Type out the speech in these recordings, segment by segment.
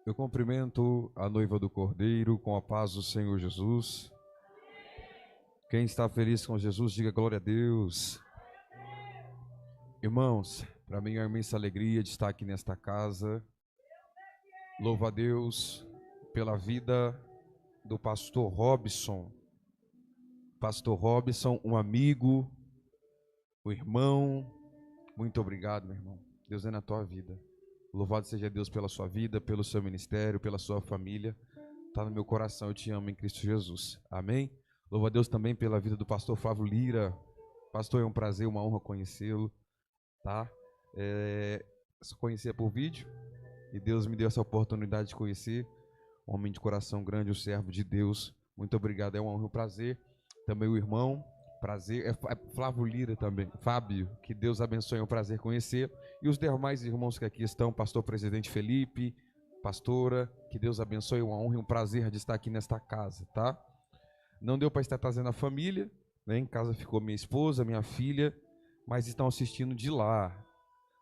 Eu cumprimento a noiva do Cordeiro com a paz do Senhor Jesus. Quem está feliz com Jesus, diga glória a Deus. Irmãos, para mim é uma imensa alegria de estar aqui nesta casa. Louvo a Deus pela vida do pastor Robson. Pastor Robson, um amigo, um irmão. Muito obrigado, meu irmão. Deus é na tua vida. Louvado seja Deus pela sua vida, pelo seu ministério, pela sua família. Está no meu coração, eu te amo em Cristo Jesus. Amém? Louvo a Deus também pela vida do pastor Flávio Lira. Pastor, é um prazer, uma honra conhecê-lo. Tá? Só conhecia por vídeo e Deus me deu essa oportunidade de conhecer. Um homem de coração grande, um servo de Deus. Muito obrigado, é uma honra e um prazer. Também o irmão, prazer, é Flávio Lira também, Fábio, que Deus abençoe, é um prazer conhecer. E os demais irmãos que aqui estão, pastor presidente Felipe, pastora, que Deus abençoe, uma honra e um prazer de estar aqui nesta casa, tá? Não deu para estar trazendo a família, né? Em casa ficou minha esposa, minha filha, mas estão assistindo de lá.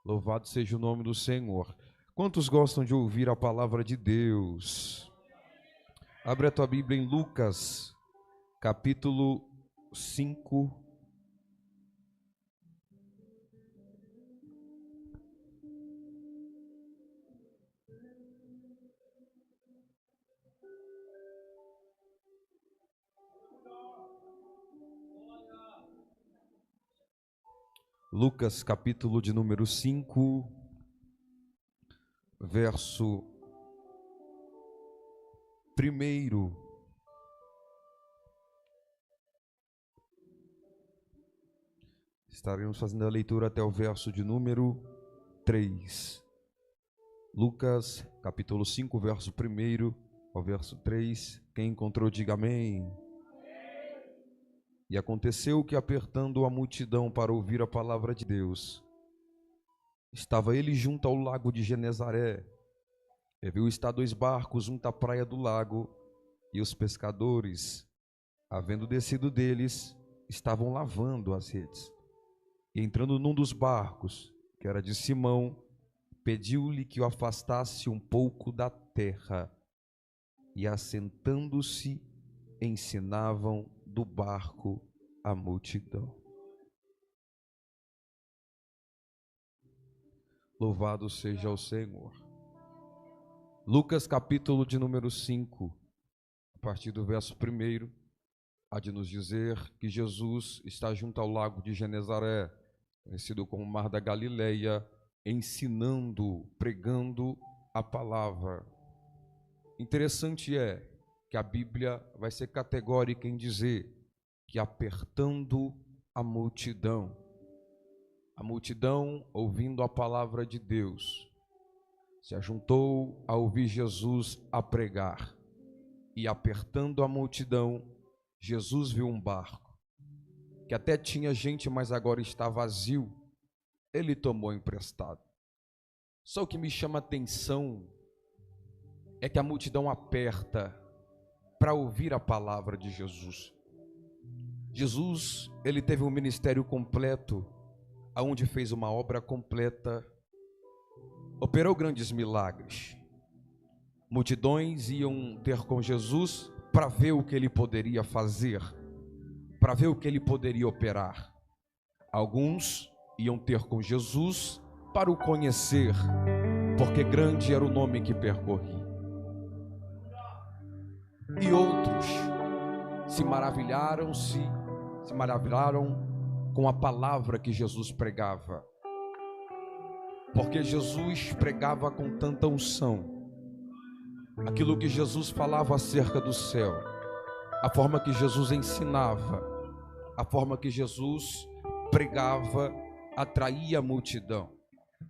Louvado seja o nome do Senhor. Quantos gostam de ouvir a palavra de Deus? Abre a tua Bíblia em Lucas, capítulo 5. Lucas, capítulo de número 5, verso 1. Estaremos fazendo a leitura até o verso de número 3. Lucas, capítulo 5, verso 1 ao verso 3. Quem encontrou, diga amém. E aconteceu que, apertando a multidão para ouvir a palavra de Deus, estava ele junto ao lago de Genezaré. E viu estar 2 barcos junto à praia do lago, e os pescadores, havendo descido deles, estavam lavando as redes. E entrando num dos barcos, que era de Simão, pediu-lhe que o afastasse um pouco da terra, e assentando-se, ensinavam do barco a multidão. Louvado seja o Senhor. Lucas capítulo de número 5, a partir do verso 1, há de nos dizer que Jesus está junto ao lago de Genezaré, conhecido como Mar da Galileia, ensinando, pregando a palavra. Interessante é que a Bíblia vai ser categórica em dizer que, apertando a multidão, ouvindo a palavra de Deus, se ajuntou a ouvir Jesus a pregar. E apertando a multidão, Jesus viu um barco, que até tinha gente, mas agora está vazio. Ele tomou emprestado. Só o que me chama a atenção é que a multidão aperta para ouvir a palavra de Jesus. Jesus, ele teve um ministério completo, aonde fez uma obra completa, operou grandes milagres. Multidões iam ter com Jesus para ver o que ele poderia fazer, para ver o que ele poderia operar. Alguns iam ter com Jesus para o conhecer, porque grande era o nome que percorria. E outros se maravilharam com a palavra que Jesus pregava, porque Jesus pregava com tanta unção, aquilo que Jesus falava acerca do céu, a forma que Jesus ensinava, a forma que Jesus pregava, atraía a multidão.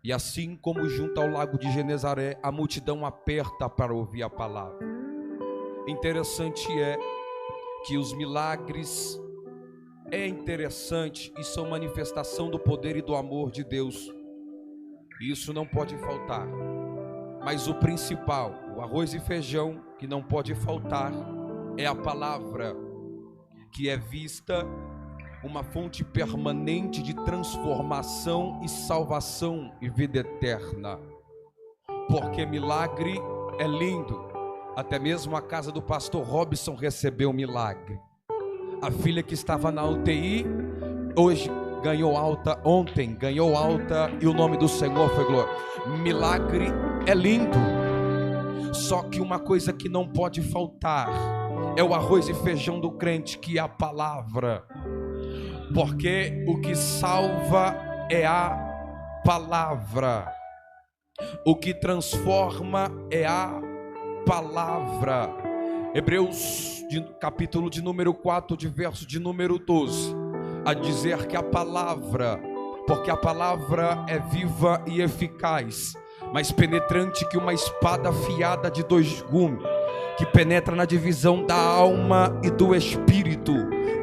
E assim como junto ao lago de Genezaré, a multidão aperta para ouvir a palavra. Interessante é que os milagres é interessante e são manifestação do poder e do amor de Deus. Isso não pode faltar. Mas o principal, o arroz e feijão que não pode faltar, é a palavra, que é vista uma fonte permanente de transformação e salvação e vida eterna. Porque milagre é lindo. Até mesmo a casa do pastor Robson recebeu um milagre. A filha que estava na UTI, hoje ganhou alta, ontem ganhou alta, e o nome do Senhor foi glória. Milagre é lindo. Só que uma coisa que não pode faltar é o arroz e feijão do crente, que é a palavra. Porque o que salva é a palavra. O que transforma é a palavra. Hebreus, capítulo de número 4, de verso de número 12, a dizer que a palavra, porque a palavra é viva e eficaz, mais penetrante que uma espada afiada de 2 gumes, que penetra na divisão da alma e do espírito,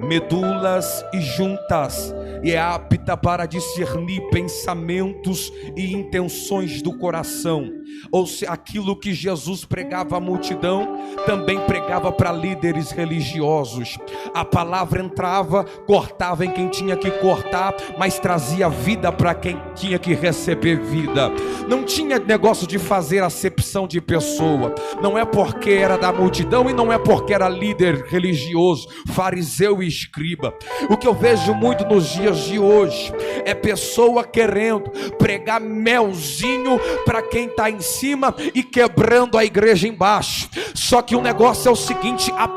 medulas e juntas, e é apta para discernir pensamentos e intenções do coração. Ou se aquilo que Jesus pregava à multidão, também pregava para líderes religiosos. A palavra entrava, cortava em quem tinha que cortar, mas trazia vida para quem tinha que receber vida. Não tinha negócio de fazer acepção de pessoa. Não é porque era da multidão e não é porque era líder religioso, fariseu e escriba. O que eu vejo muito nos dias de hoje é pessoa querendo pregar melzinho para quem está em cima e quebrando a igreja embaixo. Só que o negócio é o seguinte: a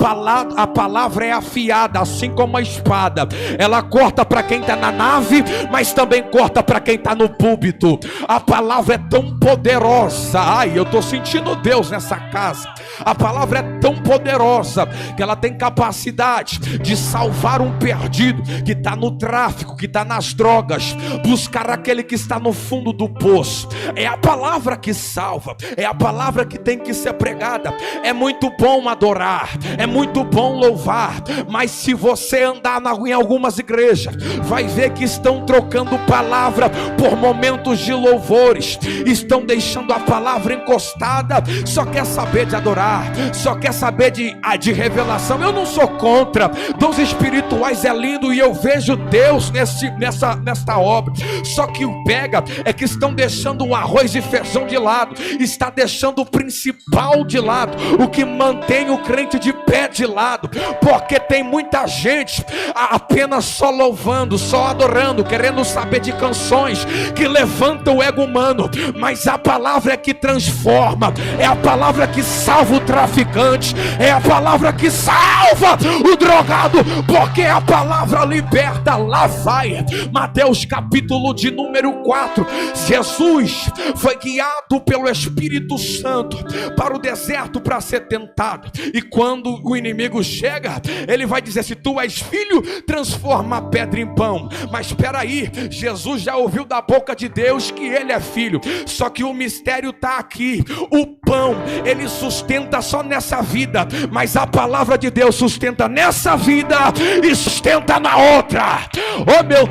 palavra é afiada, assim como a espada. Ela corta para quem está na nave, mas também corta para quem está no púlpito. A palavra é tão poderosa. Ai, eu estou sentindo Deus nessa casa. A palavra é tão poderosa que ela tem capacidade de salvar um perdido que está no tráfico, que está nas drogas, buscar aquele que está no fundo do poço. É a palavra que salva, é a palavra que tem que ser pregada. É muito bom adorar, é muito bom louvar, mas se você andar em algumas igrejas, vai ver que estão trocando palavra por momentos de louvores, estão deixando a palavra encostada, só quer saber de adorar, só quer saber de revelação. Eu não sou contra, dons espirituais é lindo e eu vejo Deus nesta obra, só que o pega é que estão deixando o arroz e feijão de lado, está deixando o principal de lado, o que mantém o crente de pé de lado, porque tem muita gente apenas só louvando, só adorando, querendo saber de canções que levantam o ego humano, mas a palavra é que transforma, é a palavra que salva o traficante, é a palavra que salva o drogado, porque a palavra liberta. Lá vai Mateus capítulo de número 4, Jesus foi guiado pelo Espírito Santo para o deserto para ser tentado, e quando o inimigo chega, ele vai dizer: se tu és filho, transforma a pedra em pão. Mas espera aí, Jesus já ouviu da boca de Deus que ele é filho, só que o mistério está aqui. O pão ele sustenta só nessa vida, mas a palavra de Deus sustenta nessa vida e sustenta na outra. Oh meu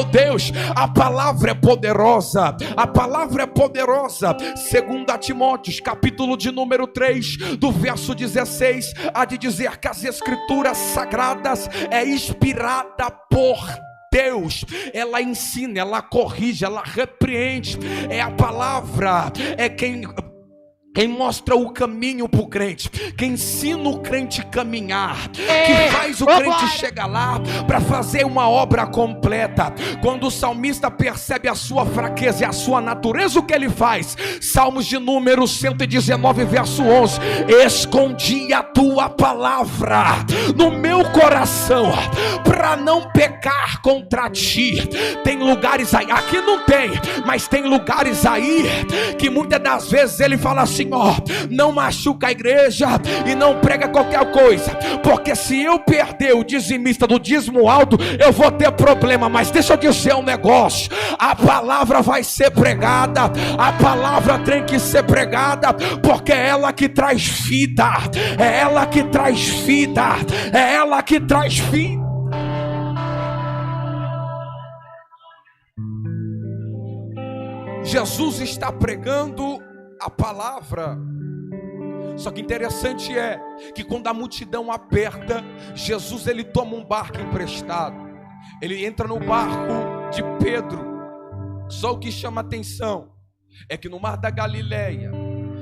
Deus, a palavra é poderosa, a palavra é poderosa. 2 Timóteo capítulo de número 3, do verso 16, há de dizer que as escrituras sagradas é inspirada por Deus, ela ensina, ela corrige, ela repreende. É a palavra, é quem mostra o caminho para o crente, quem ensina o crente a caminhar, que faz o crente chegar lá para fazer uma obra completa. Quando o salmista percebe a sua fraqueza e a sua natureza, o que ele faz? Salmos de número 119, verso 11: escondi a tua palavra no meu coração para não pecar contra ti. Tem lugares aí, aqui não tem, mas tem lugares aí que muitas das vezes ele fala assim: ó, não machuca a igreja e não prega qualquer coisa, porque se eu perder o dizimista do dízimo alto, eu vou ter problema. Mas deixa eu dizer um negócio: a palavra vai ser pregada, a palavra tem que ser pregada, porque é ela que traz vida, é ela que traz vida, é ela que traz vida. Jesus está pregando a palavra. Só que interessante é que quando a multidão aperta, Jesus ele toma um barco emprestado. Ele entra no barco de Pedro. Só o que chama atenção é que no mar da Galileia,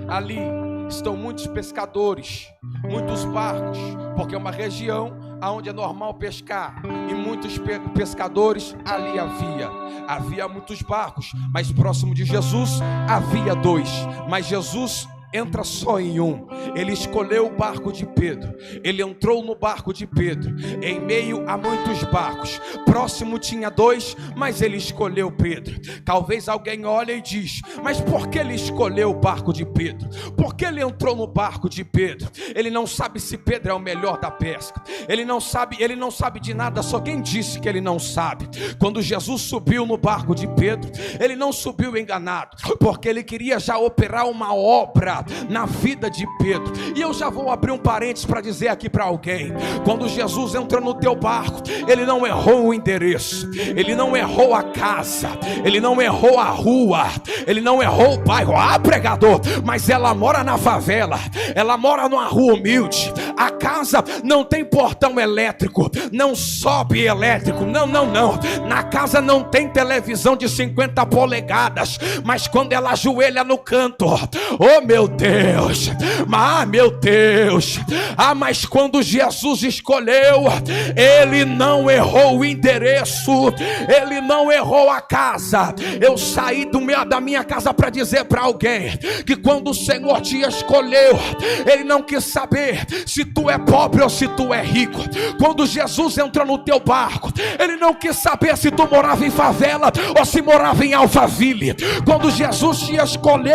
ali estão muitos pescadores, muitos barcos, porque é uma região onde é normal pescar, e muitos pescadores ali havia muitos barcos, mas próximo de Jesus havia 2, mas Jesus entra só em um. Ele escolheu o barco de Pedro, ele entrou no barco de Pedro, em meio a muitos barcos, próximo tinha 2, mas ele escolheu Pedro. Talvez alguém olhe e diz: mas por que ele escolheu o barco de Pedro? Por que ele entrou no barco de Pedro? Ele não sabe se Pedro é o melhor da pesca, ele não sabe de nada. Só quem disse que ele não sabe? Quando Jesus subiu no barco de Pedro, ele não subiu enganado, porque ele queria já operar uma obra na vida de Pedro. E eu já vou abrir um parênteses para dizer aqui para alguém: quando Jesus entrou no teu barco, ele não errou o endereço, ele não errou a casa, ele não errou a rua, ele não errou o bairro. Pregador, mas ela mora na favela, ela mora numa rua humilde, a casa não tem portão elétrico, não sobe elétrico, não, na casa não tem televisão de 50 polegadas, mas quando ela ajoelha no canto, oh meu Deus, mas quando Jesus escolheu, ele não errou o endereço, ele não errou a casa. Eu saí da minha casa para dizer para alguém que quando o Senhor te escolheu, ele não quis saber se tu é pobre ou se tu é rico. Quando Jesus entrou no teu barco, ele não quis saber se tu morava em favela ou se morava em Alphaville. Quando Jesus te escolheu,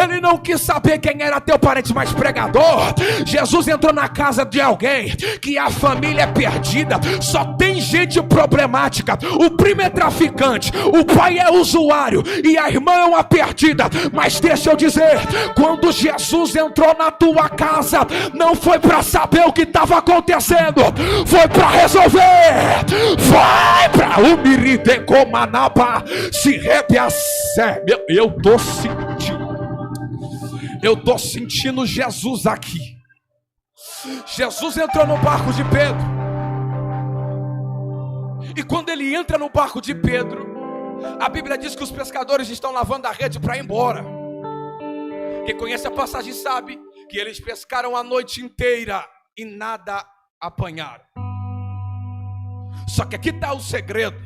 ele não quis saber quem era teu parente. Mais pregador, Jesus entrou na casa de alguém que a família é perdida, só tem gente problemática, o primo é traficante, o pai é usuário e a irmã é uma perdida. Mas deixa eu dizer, quando Jesus entrou na tua casa, não foi para saber o que estava acontecendo, foi para resolver, vai para o Miridecomanaba, se rebeacer. Eu tô sentindo Jesus aqui. Jesus entrou no barco de Pedro, e quando ele entra no barco de Pedro, a Bíblia diz que os pescadores estão lavando a rede para ir embora. Quem conhece a passagem sabe que eles pescaram a noite inteira e nada apanharam. Só que aqui está o segredo,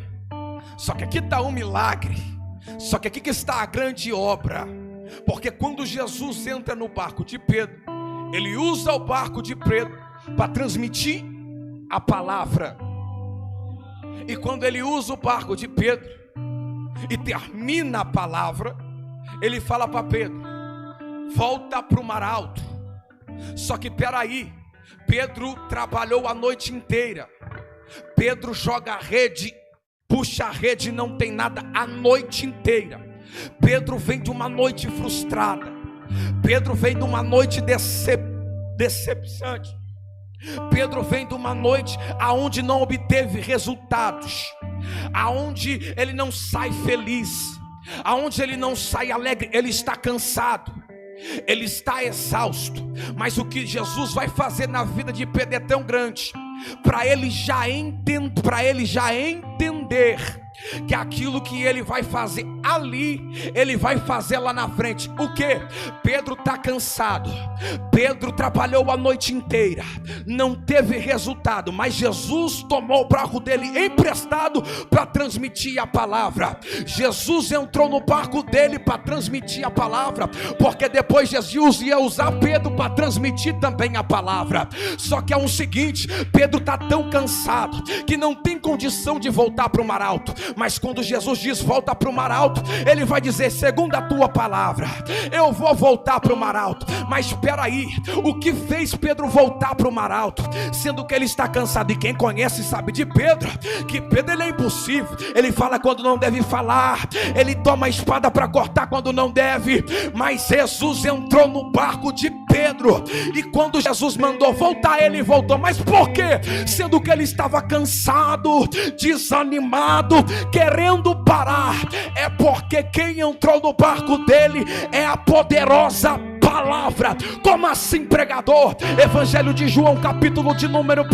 só que aqui está o milagre, só que aqui que está a grande obra. Porque quando Jesus entra no barco de Pedro, ele usa o barco de Pedro para transmitir a palavra. E quando ele usa o barco de Pedro e termina a palavra, ele fala para Pedro: volta para o mar alto. Só que peraí, Pedro trabalhou a noite inteira, Pedro joga a rede, puxa a rede, não tem nada a noite inteira. Pedro vem de uma noite frustrada, Pedro vem de uma noite decepcionante, Pedro vem de uma noite aonde não obteve resultados, aonde ele não sai feliz, aonde ele não sai alegre. Ele está cansado, ele está exausto. Mas o que Jesus vai fazer na vida de Pedro é tão grande, para ele já entender que aquilo que ele vai fazer ali, ele vai fazer lá na frente. O que? Pedro está cansado, Pedro trabalhou a noite inteira, não teve resultado, mas Jesus tomou o barco dele emprestado para transmitir a palavra. Jesus entrou no barco dele para transmitir a palavra, porque depois Jesus ia usar Pedro para transmitir também a palavra. Só que é o seguinte: Pedro está tão cansado que não tem condição de voltar para o mar alto. Mas quando Jesus diz volta para o mar alto, ele vai dizer: segundo a tua palavra, eu vou voltar para o mar alto. Mas espera aí, o que fez Pedro voltar para o mar alto, sendo que ele está cansado? E quem conhece sabe de Pedro, que Pedro ele é impossível, ele fala quando não deve falar, ele toma a espada para cortar quando não deve. Mas Jesus entrou no barco de Pedro, e quando Jesus mandou voltar, ele voltou. Mas por quê? Sendo que ele estava cansado, desanimado, querendo parar. É porque quem entrou no barco dele é a poderosa palavra palavra. Como assim, pregador? Evangelho de João, capítulo de número 1.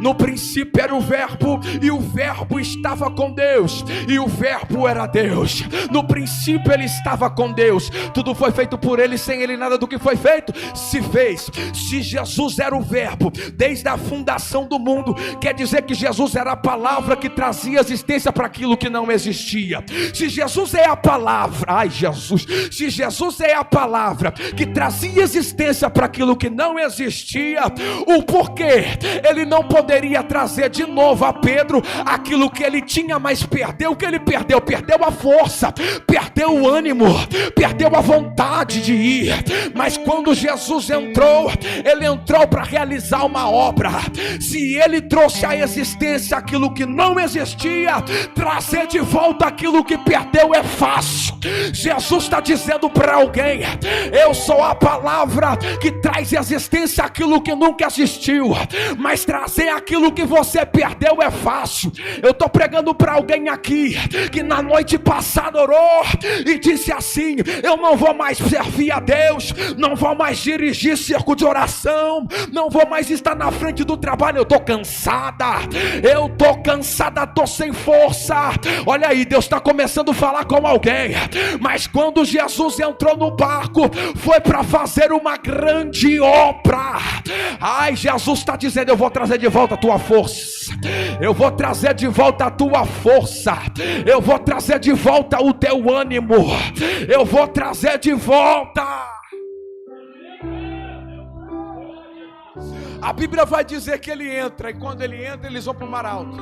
No princípio era o verbo, e o verbo estava com Deus, e o verbo era Deus. No princípio ele estava com Deus. Tudo foi feito por ele, sem ele nada do que foi feito se fez. Se Jesus era o verbo desde a fundação do mundo, quer dizer que Jesus era a palavra que trazia existência para aquilo que não existia. Se Jesus é a palavra, se Jesus é a palavra que trazia existência para aquilo que não existia, o porquê ele não poderia trazer de novo a Pedro aquilo que ele tinha, mas perdeu o que ele perdeu? Perdeu a força, perdeu o ânimo, perdeu a vontade de ir. Mas quando Jesus entrou, ele entrou para realizar uma obra. Se ele trouxe à existência aquilo que não existia, trazer de volta aquilo que perdeu é fácil. Jesus está dizendo para alguém: eu sou a palavra que traz à existência aquilo que nunca existiu, mas trazer aquilo que você perdeu é fácil. Eu estou pregando para alguém aqui que na noite passada orou e disse assim: eu não vou mais servir a Deus, não vou mais dirigir circo de oração, não vou mais estar na frente do trabalho, eu estou cansada, estou sem força. Olha aí, Deus está começando a falar com alguém. Mas quando Jesus entrou no barco, foi para fazer uma grande obra. Jesus está dizendo: eu vou trazer de volta a tua força, eu vou trazer de volta a tua força, eu vou trazer de volta o teu ânimo, eu vou trazer de volta. A Bíblia vai dizer que ele entra, e quando ele entra, eles vão para o mar alto.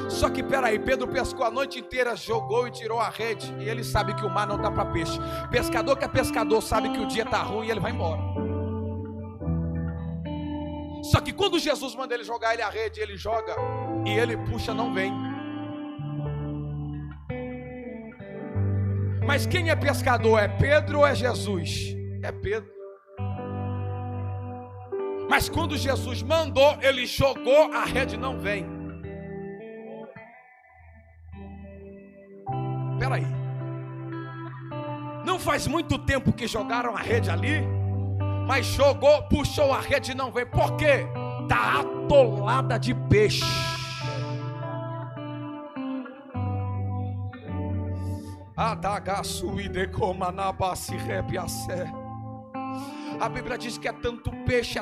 Só que peraí, Pedro pescou a noite inteira, jogou e tirou a rede, e ele sabe que o mar não está para peixe. Pescador que é pescador sabe que o dia está ruim e ele vai embora. Só que quando Jesus manda ele jogar a rede, ele joga e ele puxa, não vem. Mas quem é pescador? É Pedro ou é Jesus? É Pedro. Mas quando Jesus mandou, ele jogou, a rede não vem. Peraí, não faz muito tempo que jogaram a rede ali, mas jogou, puxou a rede e não vem. Por quê? Está atolada de peixe. A Bíblia diz que é tanto peixe,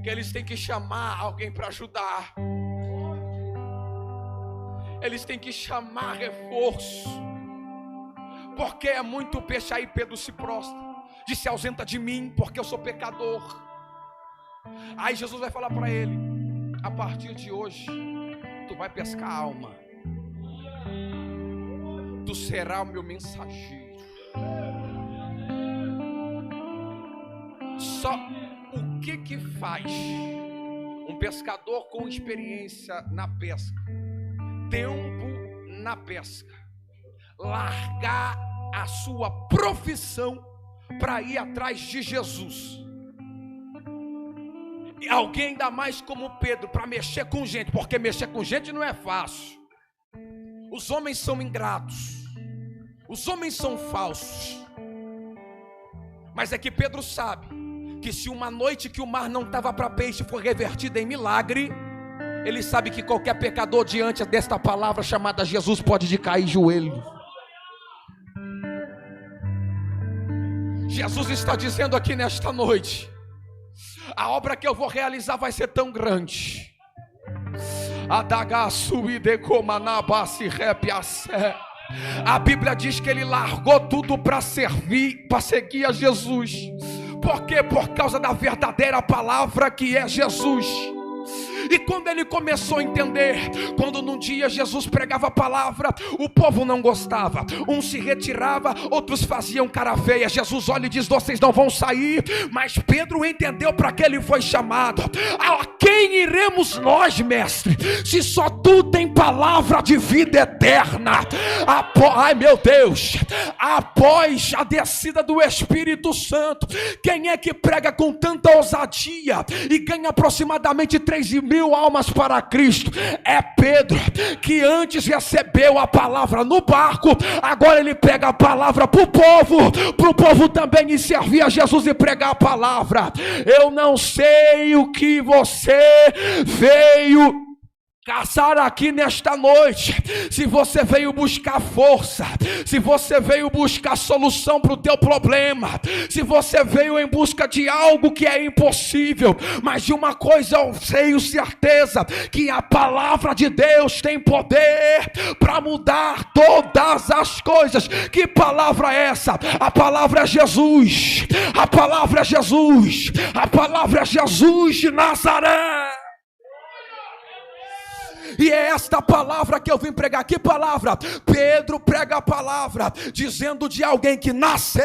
que eles têm que chamar alguém para ajudar. Eles têm que chamar reforço, porque é muito peixe. Aí Pedro se prostra, diz: se ausenta de mim, porque eu sou pecador. Aí Jesus vai falar para ele: a partir de hoje tu vai pescar alma, tu será o meu mensageiro. Só o que faz um pescador com experiência na pesca, tempo na pesca, largar a sua profissão para ir atrás de Jesus? E alguém ainda mais como Pedro, para mexer com gente, porque mexer com gente não é fácil. Os homens são ingratos, os homens são falsos. Mas é que Pedro sabe que se uma noite que o mar não estava para peixe for revertida em milagre, ele sabe que qualquer pecador diante desta palavra chamada Jesus pode de cair joelho. Jesus está dizendo aqui nesta noite: a obra que eu vou realizar vai ser tão grande. A Bíblia diz que ele largou tudo para servir, para seguir a Jesus. Por quê? Por causa da verdadeira palavra que é Jesus. E quando ele começou a entender, quando num dia Jesus pregava a palavra, o povo não gostava, uns se retirava, outros faziam cara feia. Jesus olha e diz: vocês não vão sair. Mas Pedro entendeu para que ele foi chamado. A quem iremos nós, mestre, se só tu tem palavra de vida eterna? Ai meu Deus, após a descida do Espírito Santo, quem é que prega com tanta ousadia e ganha aproximadamente 3.000 1.000 almas para Cristo. É Pedro que antes recebeu a palavra no barco, agora ele pega a palavra para o povo também ir servir a Jesus e pregar a palavra. Eu não sei o que você veio caçar aqui nesta noite, se você veio buscar força, se você veio buscar solução para o teu problema, se você veio em busca de algo que é impossível, mas de uma coisa eu tenho certeza, que a palavra de Deus tem poder para mudar todas as coisas. Que palavra é essa? A palavra é Jesus, a palavra é Jesus, a palavra é Jesus de Nazaré. E é esta palavra que eu vim pregar. Que palavra? Pedro prega a palavra dizendo de alguém que nasceu,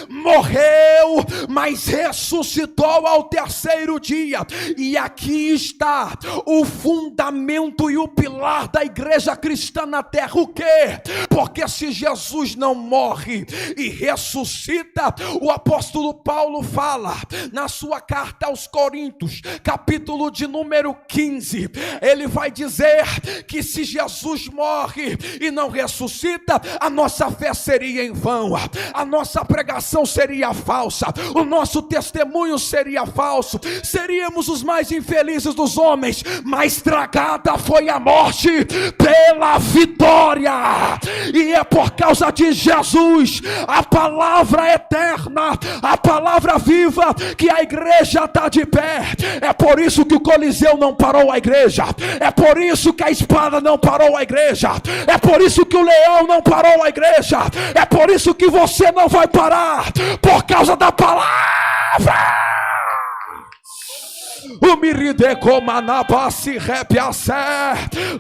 morreu, mas ressuscitou ao terceiro dia. E aqui está o fundamento e o pilar da igreja cristã na terra. O quê? Porque se Jesus não morre e ressuscita, o apóstolo Paulo fala na sua carta aos Coríntios, capítulo de número 15, ele vai dizer que se Jesus morre e não ressuscita, a nossa fé seria em vão, a nossa pregação seria falsa, o nosso testemunho seria falso, seríamos os mais infelizes dos homens, mas tragada foi a morte pela vitória. E é por causa de Jesus, a palavra eterna, a palavra viva, que a igreja está de pé. É por isso que o Coliseu não parou a igreja, é por isso que a espada não parou a igreja, é por isso que o leão não parou a igreja, é por isso que você não vai parar, por causa da palavra.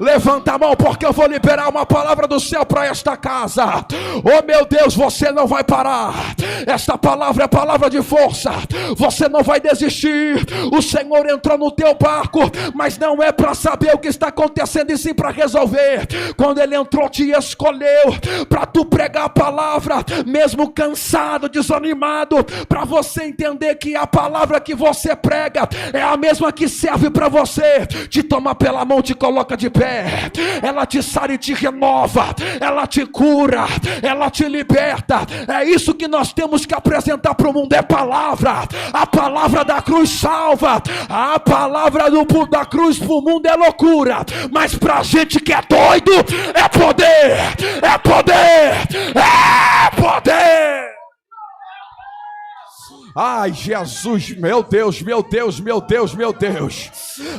Levanta a mão, porque eu vou liberar uma palavra do céu para esta casa. Oh meu Deus, você não vai parar. Esta palavra é palavra de força. Você não vai desistir. O Senhor entrou no teu barco, mas não é para saber o que está acontecendo, e sim para resolver. Quando ele entrou, te escolheu para tu pregar a palavra, mesmo cansado, desanimado, para você entender que a palavra que você prega é a mesma que serve para você, te toma pela mão, te coloca de pé, ela te sara e te renova, ela te cura, ela te liberta. É isso que nós temos que apresentar para o mundo, é palavra. A palavra da cruz salva, a palavra da cruz para o mundo é loucura, mas para a gente que é doido, é poder, é poder, é poder. Ai, Jesus, meu Deus, meu Deus, meu Deus, meu Deus.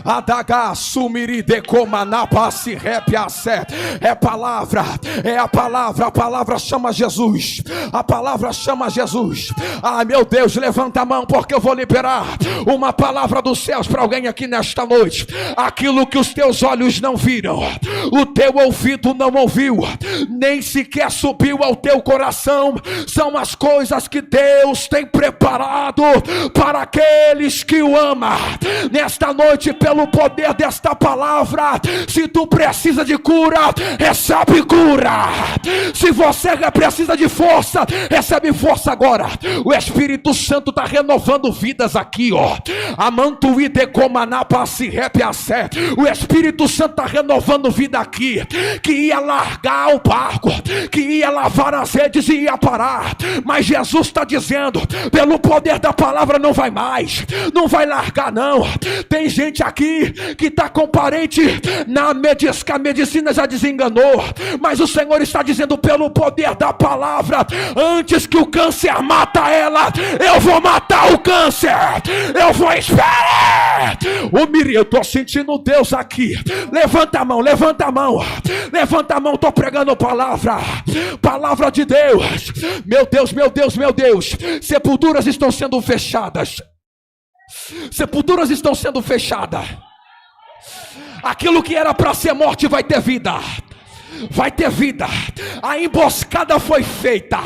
Adaga sumiri de comanapasi repiace. É palavra, é a palavra chama Jesus. A palavra chama Jesus. Ai, meu Deus, levanta a mão, porque eu vou liberar uma palavra dos céus para alguém aqui nesta noite. Aquilo que os teus olhos não viram, o teu ouvido não ouviu, nem sequer subiu ao teu coração, são as coisas que Deus tem preparado para aqueles que o amam. Nesta noite, pelo poder desta palavra, se tu precisa de cura, recebe cura. Se você precisa de força, recebe força agora. O Espírito Santo está renovando vidas aqui, ó. O Espírito Santo está renovando vida aqui, que ia largar o barco, que ia lavar as redes e ia parar, mas Jesus está dizendo, pelo poder da palavra, não vai mais, não vai largar não. Tem gente aqui que está com parente na medicina, a medicina já desenganou, mas o Senhor está dizendo, pelo poder da palavra, antes que o câncer mata ela, eu vou matar o câncer, eu vou esperar. Eu estou sentindo Deus aqui. Levanta a mão, levanta a mão, levanta a mão, estou pregando palavra de Deus. Meu Deus, meu Deus, meu Deus, sepulturas estão sendo fechadas, sepulturas estão sendo fechadas. Aquilo que era para ser morte vai ter vida, vai ter vida. A emboscada foi feita.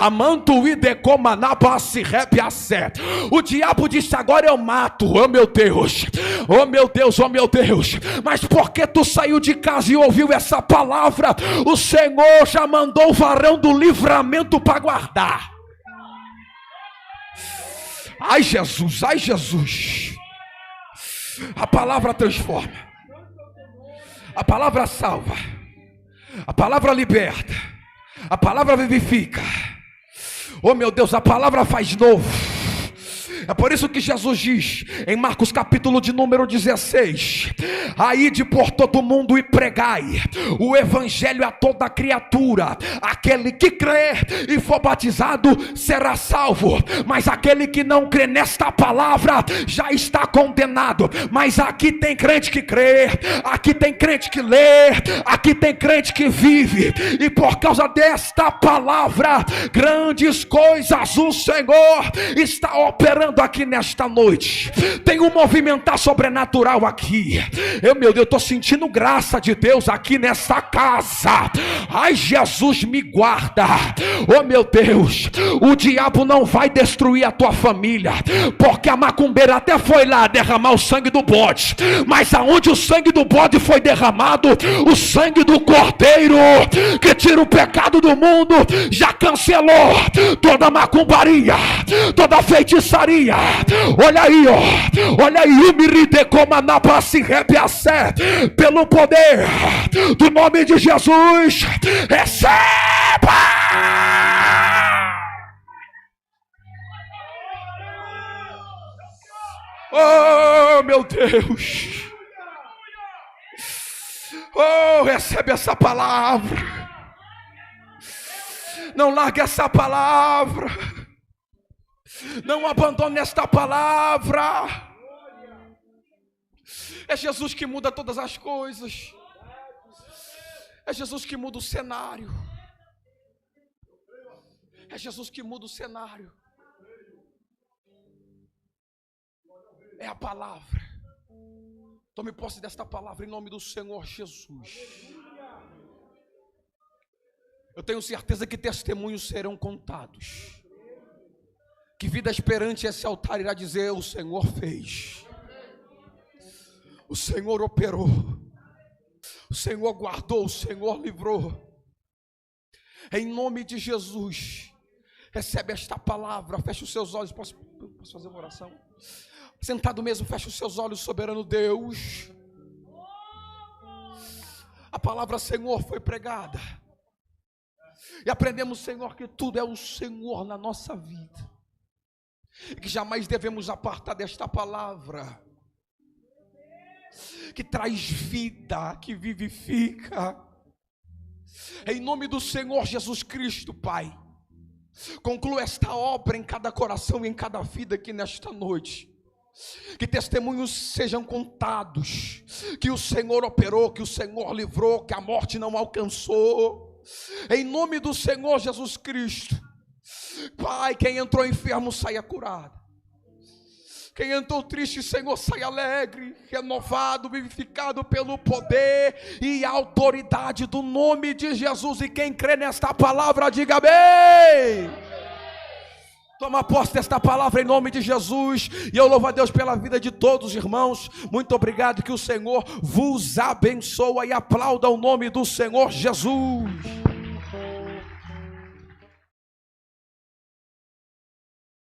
O diabo disse, agora eu mato. Oh meu Deus, oh meu Deus, oh meu Deus. Mas porque tu saiu de casa e ouviu essa palavra, o Senhor já mandou o varão do livramento para guardar. Ai Jesus, ai Jesus. A palavra transforma. A palavra salva. A palavra liberta. A palavra vivifica. Oh meu Deus, a palavra faz novo. É por isso que Jesus diz em Marcos capítulo de número 16: Aide por todo mundo e pregai o evangelho a toda criatura. Aquele que crê e for batizado será salvo, mas aquele que não crê nesta palavra já está condenado. Mas aqui tem crente que crê, aqui tem crente que lê, aqui tem crente que vive, e por causa desta palavra grandes coisas o Senhor está operando aqui nesta noite. Tem um movimentar sobrenatural aqui. Meu Deus, eu estou sentindo graça de Deus aqui nessa casa. Ai, Jesus, me guarda. Oh meu Deus, o diabo não vai destruir a tua família, porque a macumbeira até foi lá derramar o sangue do bode, mas aonde o sangue do bode foi derramado, o sangue do Cordeiro que tira o pecado do mundo já cancelou toda macumbaria, toda feitiçaria. Olha aí, ó, olha aí, pelo poder do nome de Jesus, receba! Oh meu Deus, oh, recebe essa palavra, não largue essa palavra, não abandone esta palavra. É Jesus que muda todas as coisas. É Jesus que muda o cenário. É Jesus que muda o cenário. É a palavra. Tome posse desta palavra em nome do Senhor Jesus. Eu tenho certeza que testemunhos serão contados, que vidas perante esse altar irá dizer: o Senhor fez, o Senhor operou, o Senhor guardou, o Senhor livrou. Em nome de Jesus, recebe esta palavra. Feche os seus olhos. Posso fazer uma oração? Sentado mesmo, feche os seus olhos, soberano Deus. A palavra Senhor foi pregada, e aprendemos, Senhor, que tudo é o Senhor na nossa vida, e que jamais devemos apartar desta palavra, que traz vida, que vivifica. Em nome do Senhor Jesus Cristo, Pai, conclua esta obra em cada coração e em cada vida aqui nesta noite. Que testemunhos sejam contados, que o Senhor operou, que o Senhor livrou, que a morte não alcançou. Em nome do Senhor Jesus Cristo, Pai, quem entrou enfermo saia curado, quem entrou triste, Senhor, saia alegre, renovado, vivificado pelo poder e autoridade do nome de Jesus. E quem crê nesta palavra, diga amém. Toma posse desta palavra em nome de Jesus. E eu louvo a Deus pela vida de todos os irmãos. Muito obrigado, que o Senhor vos abençoe, e aplauda o nome do Senhor Jesus.